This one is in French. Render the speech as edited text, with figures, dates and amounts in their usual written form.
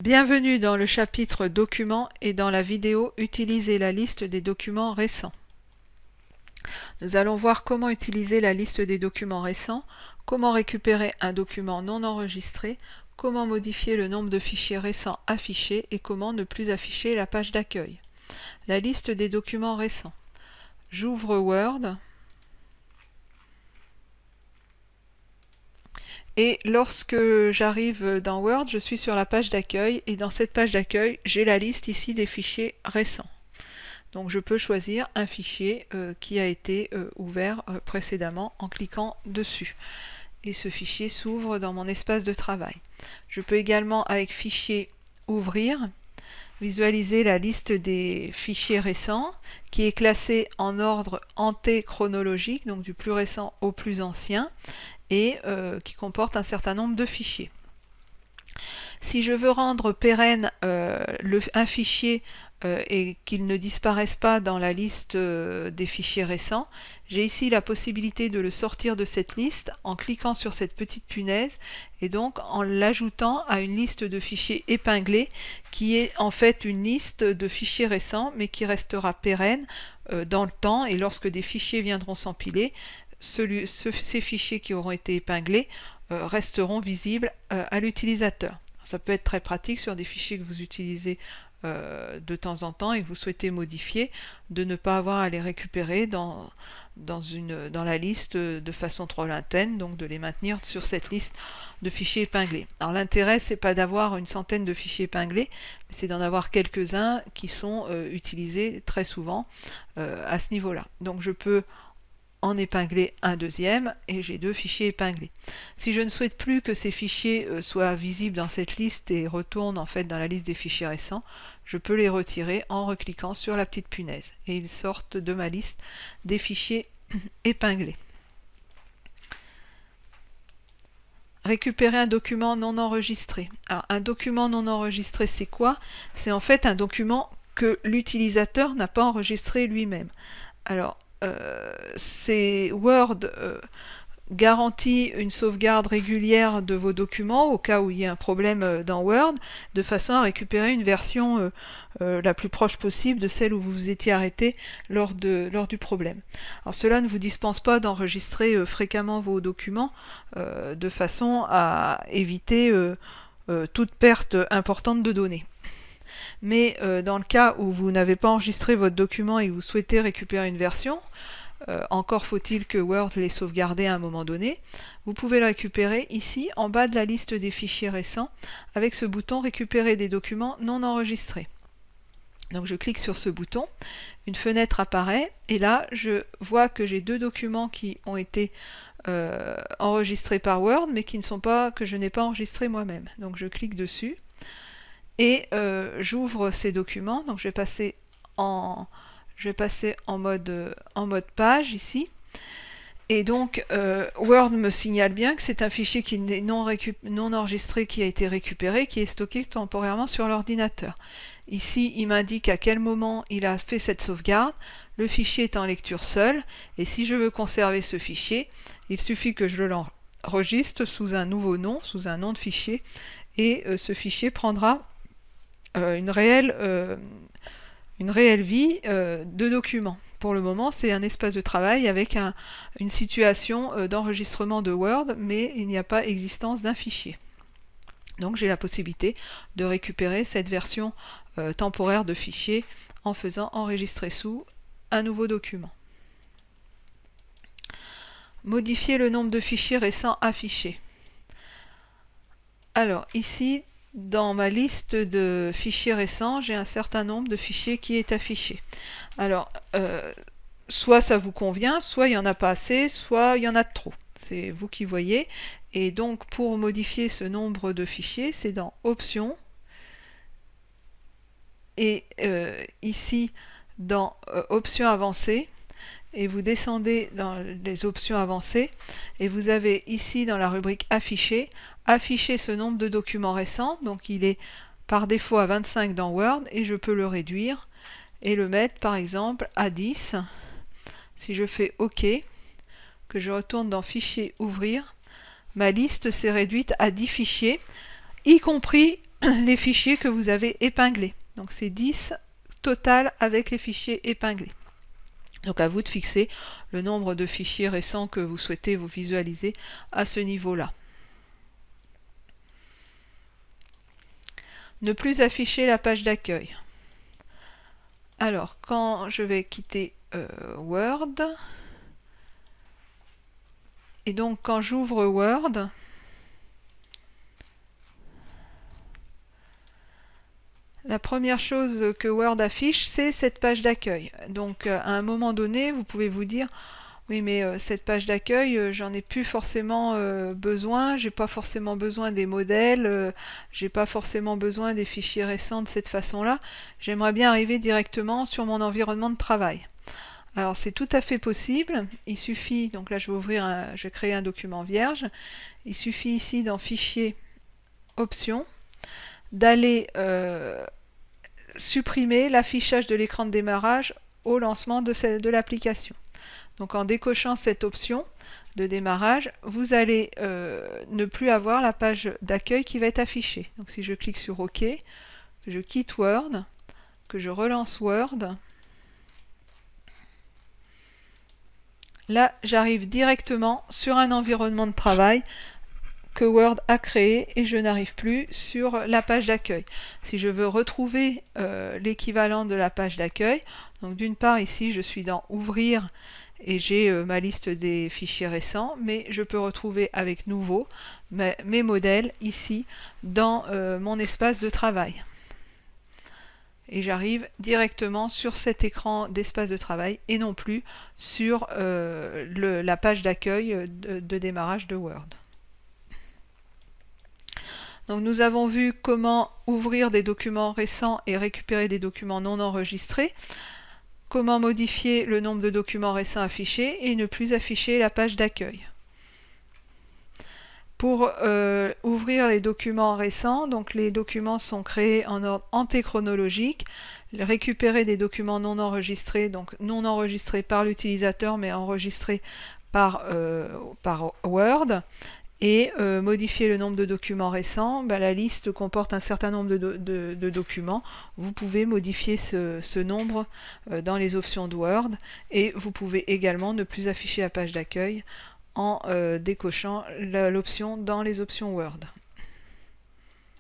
Bienvenue dans le chapitre Documents et dans la vidéo Utiliser la liste des documents récents. Nous allons voir comment utiliser la liste des documents récents, comment récupérer un document non enregistré, comment modifier le nombre de fichiers récents affichés et comment ne plus afficher la page d'accueil. La liste des documents récents. J'ouvre Word. Et lorsque j'arrive dans Word, je suis sur la page d'accueil et dans cette page d'accueil, j'ai la liste ici des fichiers récents. Donc je peux choisir un fichier qui a été ouvert précédemment en cliquant dessus. Et ce fichier s'ouvre dans mon espace de travail. Je peux également, avec Fichier, Ouvrir, visualiser la liste des fichiers récents qui est classée en ordre antéchronologique, donc du plus récent au plus ancien, et qui comporte un certain nombre de fichiers. Si je veux rendre pérenne un fichier et qu'il ne disparaisse pas dans la liste des fichiers récents, j'ai ici la possibilité de le sortir de cette liste en cliquant sur cette petite punaise et donc en l'ajoutant à une liste de fichiers épinglés qui est en fait une liste de fichiers récents mais qui restera pérenne dans le temps, et lorsque des fichiers viendront s'empiler, ces fichiers qui auront été épinglés resteront visibles à l'utilisateur. Ça peut être très pratique sur des fichiers que vous utilisez de temps en temps et que vous souhaitez modifier, de ne pas avoir à les récupérer dans la liste de façon trop lointaine, donc de les maintenir sur cette liste de fichiers épinglés. Alors l'intérêt, c'est pas d'avoir une centaine de fichiers épinglés, mais c'est d'en avoir quelques-uns qui sont utilisés très souvent à ce niveau-là. Donc je peux en épingler un deuxième et j'ai deux fichiers épinglés. Si je ne souhaite plus que ces fichiers soient visibles dans cette liste et retournent en fait dans la liste des fichiers récents, je peux les retirer en recliquant sur la petite punaise et ils sortent de ma liste des fichiers épinglés. Récupérer un document non enregistré. Alors un document non enregistré, c'est quoi? C'est en fait un document que l'utilisateur n'a pas enregistré lui-même. Alors Word garantit une sauvegarde régulière de vos documents au cas où il y a un problème dans Word, de façon à récupérer une version la plus proche possible de celle où vous vous étiez arrêté lors du problème. Alors cela ne vous dispense pas d'enregistrer fréquemment vos documents de façon à éviter toute perte importante de données. Mais dans le cas où vous n'avez pas enregistré votre document et que vous souhaitez récupérer une version, encore faut-il que Word l'ait sauvegardé à un moment donné, vous pouvez le récupérer ici en bas de la liste des fichiers récents avec ce bouton Récupérer des documents non enregistrés. Donc je clique sur ce bouton, une fenêtre apparaît et là je vois que j'ai deux documents qui ont été enregistrés par Word mais que je n'ai pas enregistrés moi-même. Donc je clique dessus. Et j'ouvre ces documents, donc je vais passer en mode page ici. Et donc Word me signale bien que c'est un fichier qui n'est non enregistré qui a été récupéré, qui est stocké temporairement sur l'ordinateur. Ici, il m'indique à quel moment il a fait cette sauvegarde. Le fichier est en lecture seule, et si je veux conserver ce fichier, il suffit que je l'enregistre sous un nouveau nom, sous un nom de fichier, et ce fichier prendra une réelle vie de document. Pour le moment, c'est un espace de travail avec une situation d'enregistrement de Word, mais il n'y a pas existence d'un fichier. Donc j'ai la possibilité de récupérer cette version temporaire de fichier en faisant enregistrer sous un nouveau document. Modifier le nombre de fichiers récents affichés. Alors ici, dans ma liste de fichiers récents, j'ai un certain nombre de fichiers qui est affiché. Alors, soit ça vous convient, soit il n'y en a pas assez, soit il y en a trop. C'est vous qui voyez. Et donc, pour modifier ce nombre de fichiers, c'est dans Options. Et ici, dans Options avancées. Et vous descendez dans les options avancées et vous avez ici dans la rubrique afficher ce nombre de documents récents, donc il est par défaut à 25 dans Word et je peux le réduire et le mettre par exemple à 10. Si je fais OK, que je retourne dans fichier ouvrir, ma liste s'est réduite à 10 fichiers, y compris les fichiers que vous avez épinglés. Donc c'est 10 total avec les fichiers épinglés. Donc à vous de fixer le nombre de fichiers récents que vous souhaitez vous visualiser à ce niveau-là. Ne plus afficher la page d'accueil. Alors quand je vais quitter Word, et donc quand j'ouvre Word, la première chose que Word affiche, c'est cette page d'accueil. Donc à un moment donné, vous pouvez vous dire, oui mais cette page d'accueil, j'en ai plus forcément besoin, j'ai pas forcément besoin des modèles, j'ai pas forcément besoin des fichiers récents de cette façon-là, j'aimerais bien arriver directement sur mon environnement de travail. Alors c'est tout à fait possible, il suffit, donc là je vais créer un document vierge, il suffit ici dans Fichier, Options, d'aller supprimer l'affichage de l'écran de démarrage au lancement de l'application. Donc en décochant cette option de démarrage, vous allez ne plus avoir la page d'accueil qui va être affichée. Donc si je clique sur OK, que je quitte Word, que je relance Word, là j'arrive directement sur un environnement de travail que Word a créé et je n'arrive plus sur la page d'accueil. Si je veux retrouver l'équivalent de la page d'accueil, donc d'une part ici je suis dans Ouvrir et j'ai ma liste des fichiers récents, mais je peux retrouver avec Nouveau mes modèles ici dans mon espace de travail. Et j'arrive directement sur cet écran d'espace de travail et non plus sur la page d'accueil de démarrage de Word. Donc nous avons vu comment ouvrir des documents récents et récupérer des documents non enregistrés, comment modifier le nombre de documents récents affichés et ne plus afficher la page d'accueil. Pour ouvrir les documents récents, donc les documents sont créés en ordre antéchronologique, récupérer des documents non enregistrés, donc non enregistrés par l'utilisateur mais enregistrés par Word, et modifier le nombre de documents récents, la liste comporte un certain nombre de documents. Vous pouvez modifier ce nombre dans les options de Word et vous pouvez également ne plus afficher la page d'accueil en décochant l'option dans les options Word.